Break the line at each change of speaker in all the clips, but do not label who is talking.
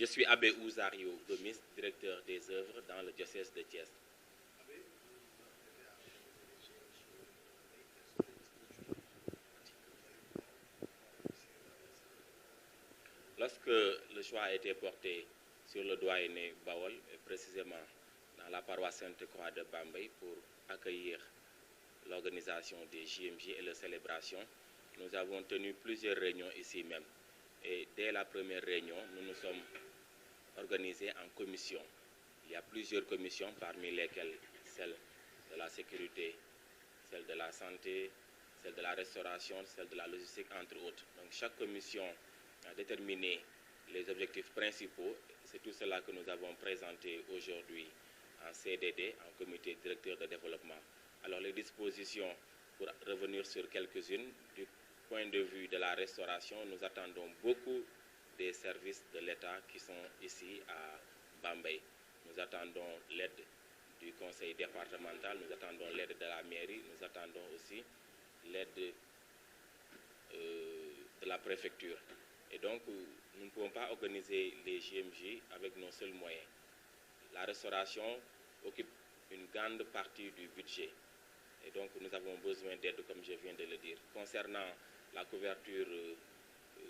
suis Abbé Ouzario Gomis, directeur des œuvres dans le diocèse de Thiès. Lorsque le choix a été porté sur le doyenné Bawol, et précisément dans la paroisse Sainte-Croix de Bambey, pour accueillir l'organisation des JMJ et leurs célébrations, nous avons tenu plusieurs réunions ici même. Et dès la première réunion, nous nous sommes organisés en commission. Il y a plusieurs commissions, parmi lesquelles celle de la sécurité, celle de la santé, celle de la restauration, celle de la logistique, entre autres. Donc chaque commission a déterminé les objectifs principaux. C'est tout cela que nous avons présenté aujourd'hui en CDD, en comité directeur de développement. Alors les dispositions, pour revenir sur quelques-unes, du point de vue de la restauration, nous attendons beaucoup des services de l'État qui sont ici à Bambey. Nous attendons l'aide du conseil départemental, nous attendons l'aide de la mairie, nous attendons aussi l'aide de la préfecture. Et donc, nous ne pouvons pas organiser les JMJ avec nos seuls moyens. La restauration occupe une grande partie du budget. Et donc, nous avons besoin d'aide, comme je viens de le dire. Concernant la couverture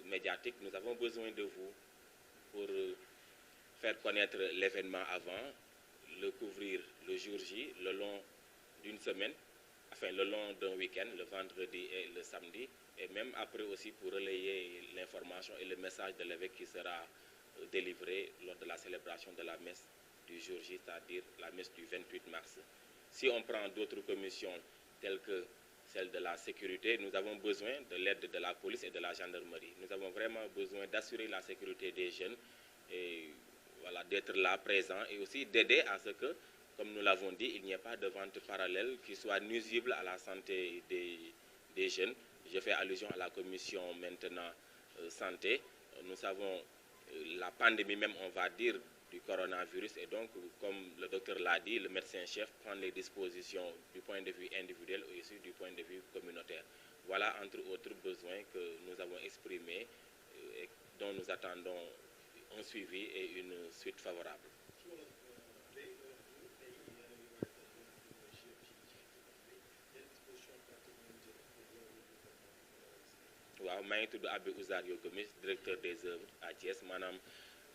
médiatique, nous avons besoin de vous pour faire connaître l'événement avant, le couvrir le jour J, le long d'une semaine, enfin le long d'un week-end, le vendredi et le samedi, et même après aussi pour relayer l'information et le message de l'évêque qui sera délivré lors de la célébration de la messe du jour J, c'est-à-dire la messe du 28 mars. Si on prend d'autres commissions telles que celle de la sécurité, nous avons besoin de l'aide de la police et de la gendarmerie. Nous avons vraiment besoin d'assurer la sécurité des jeunes et voilà, d'être là présent et aussi d'aider à ce que, comme nous l'avons dit, il n'y ait pas de vente parallèle qui soit nuisible à la santé des jeunes. Je fais allusion à la commission maintenant santé. Nous savons la pandémie même, on va dire, du coronavirus, et donc, comme le docteur l'a dit, le médecin-chef prend les dispositions du point de vue individuel et aussi du point de vue communautaire. Voilà, entre autres besoins que nous avons exprimés et dont nous attendons un suivi et une suite favorable. waaw maa ngi tudd Abbé Ouzario Gomis, directeur des œuvres à Thiès, maanaam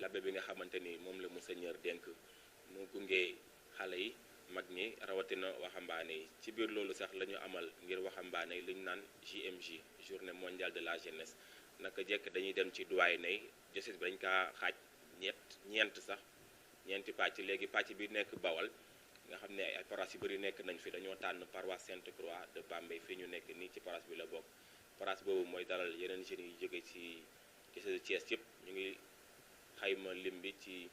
l'abbé bi nga xamante ni moom la monseigneur dénk mu gunge xale yi mag ñi rawatina waxambaane yi. Ci biir loolu sax la ñu amal ngir waxambaane yi li ñu naan JMJ, journée mondiale de la jeunesse. Naka jekk dañuy dem ci doyenné yi, diocèse bi dañ kaa xaaj ñeenti pàcc. Léegi pàcc bi nekk Bawal nga xam ne ay paroisse yu bëri nekk nañ fi, dañoo tànn paroisse Sainte-Croix de Bambey fii ñu nekk nii ci paroisse bi la bokk. Paroisse boobu mooy dalal yeneen jeunes yi jóge ci diocèse de Thiès yëpp. Ñu ngi xayma lim bi ci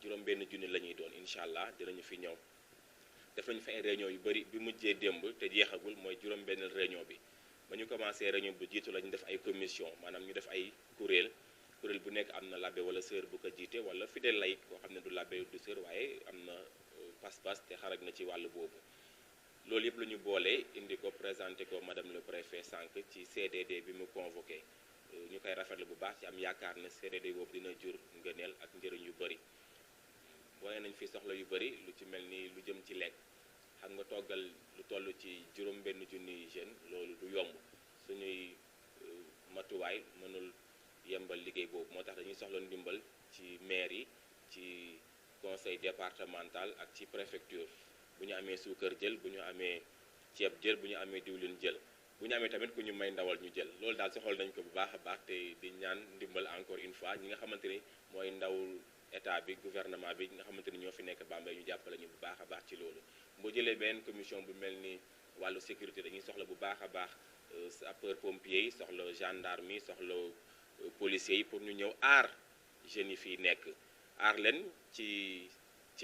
juróom-benn junni la ñuy doon, incha allah dinañu fi ñëw. Def nañu fi ay réunion yu bëri, bi mujjee démb te jeexagul mooy juróom-benn réunion bi. Ba ñu commencé réunion bu jiitu la ñu def ay commission, maanaam ñu def ay kuréel bu nekk am na l'abbé wala sœur bu ko jiite, wala fidèle laïc koo xam ne du l'abbé du sœur waaye am na pas-pas te xarag na ci wàllu boobu. Loolu yëpp la ñu boole indi ko présenté ko madame le préfet sànq ci CDD bi mu convoqué. Ñu koy rafetlu bu baax ci am yaakaar ne CDD boobu dina jur ngëneel ak njëriñ yu bëri. Wane nañ fi soxla yu bëri lu ci mel ni lu jëm ci lekk. Xam nga toggal lu toll ci juróom-benn junniy jeunes loolu du yomb, suñuy matuwaay mënul yembal liggéey boobu. Moo tax dañuy soxla ndimbal ci maire yi, ci conseil départemental ak ci préfecture. Bu ñu amee suukar jël, bu ñu amee ceeb jël, bu ñu amee diwlin jël, bu ñu amee tamit ku ñu may ndawal ñu jël. Loolu daal soxal nañ ko bu baax a baax te di ñaan ndimbal encore une fois ñi nga xamante ni mooy ndaw état bi, gouvernement bi nga xamante ni ñoo fi nekk Bambey ñu jàppale ñu bu baax a baax ci loolu. Boo jëlee benn commission bu mel ni wàllu sécurité dañuy soxla bu baax a baax sapeur pompier yi, soxla gendarme yi, soxla policiers yi pour ñu ñëw aar jeunes yi fii nekk, aar leen ci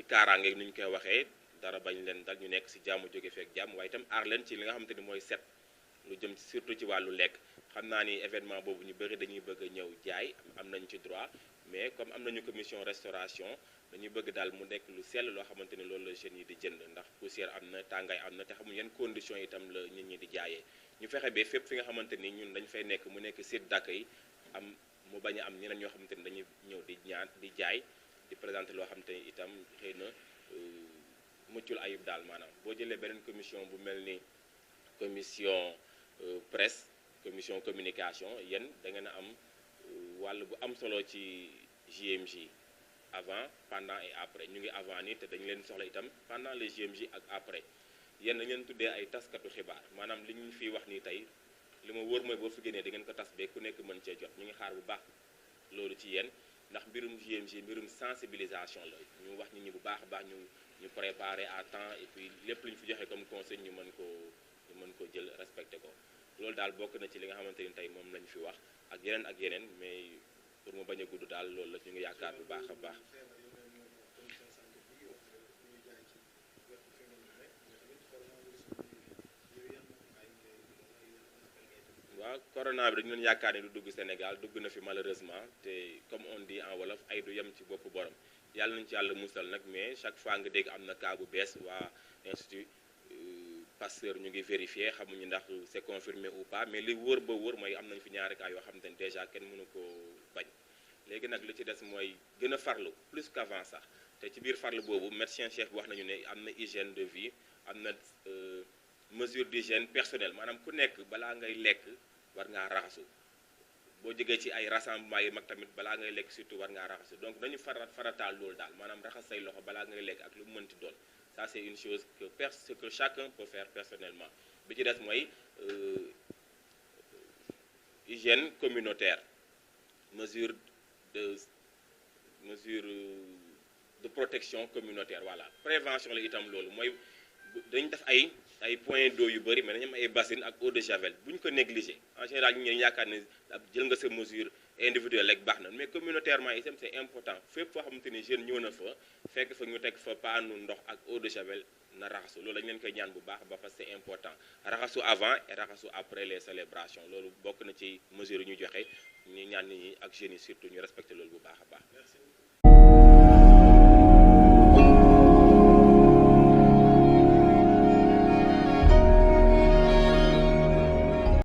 kaaraange ni ñu koy waxee, dara bañ leen dal, ñu nekk si jàmm jóge fekk jàmm, waaye itam aar leen ci li nga xamante ni mooy set, lu jëm surtout ci wàllu lekk. Xam naa ni événement boobu ñu bëri dañuy bëgg a ñëw jaay, am nañu ci droit, mais comme am nañu commission restauration dañuy bëgg daal mu nekk lu sell loo xamante ni loolu la jeunes yi di jënd, ndax poussière am na, tàngaay am na te xamuñ yan conditions itam la nit ñi di jaayee. Ñu fexe ba fépp fi nga xamante ni ñun dañ fay nekk mu nekk site d'accueil am mu bañ a am ñeneen ñoo xamante ni dañuy ñëw di ñaan di jaay di présenter loo xamante ni itam xëy na muccul ayib daal maanaam boo jëlee beneen commission bu mel ni commission presse commission communication yéen da ngeen a am wàll bu am solo ci JMJ avant pendant et après ñu ngi avant nii te dañu leen soxla itam pendant les JMJ ak après yéen dañu leen tuddee ay taskatu xibaar maanaam li ñu fiy wax nii tey li ma wóor mooy boo fi génnee da ngeen ko tas be ku nekk mën cee jot ñu ngi xaar bu baax loolu ci yéen ndax mbirum JMJ mbirum sensibilisation la ñu wax nit ñi bu baax a baax ñu préparer à temps et puis lépp lu ñu fi joxe comme conseil ñu mën ko jël respecté ko loolu daal bokk na ci li nga xamante ni tey moom lañu fi wax ak yeneen mais pour mu bañ a gudd daal loolu la ñu ngi yaakaar bu baax a baax. waaw corona bi dañu doon yaakaar ne du dugg Sénégal dugg na fi malheureusement te comme on dit en wolof ay du yem ci boppu borom yàlla nañu ci yàlla musal nag mais chaque fois nga dégg am na cas bu bees waa institut Pasteur ñu ngi vérifier xamuñu ndax c'est confirmé ou pas mais li wóor ba wóor mooy am nañu fi ñaari cas yoo xamante ne déjà kenn mënu ko bañ léegi nag li ci des mooy gën a farlu plus qu'avant sax te ci biir farlu boobu médecin chef bi wax nañu ne am na hygiène de vie am na mesure d'hygiène personnelle maanaam ku nekk balaa ngay lekk war ngaa raxasu boo jógee ci ay rassemblement yi mag tamit balaa ngay lekk surtout war ngaa raxasu donc nañu farataal loolu daal maanaam raxas say loxo balaa ngay lekk ak lu mu mënti doon ça c'est une chose que chacun peut faire personnellement bi ci des mooy hygiène communautaire mesure de protection communautaire voilà prévention la itam loolu mooy dañu def ay points d'eau yu bëri mais dañu am ay bassines ak eau de javel bu ñu ko négliger en général ñu yaakaar ne jël nga sa mesure individuelle rek baax na mais communautairement itam c'est important fépp foo xamante ni jeune ñëw na fa fekk fa ñu teg fa paanu ndox ak eau de javel na raxasu loolu dañu leen koy ñaan bu baax ba parce que c'est important raxasu avant et raxasu après les célébrations loolu bokk na ci mesure yu ñu joxe ñu ñaan nit ñi ak jeunes yi surtout ñu respecter loolu bu baax a baax.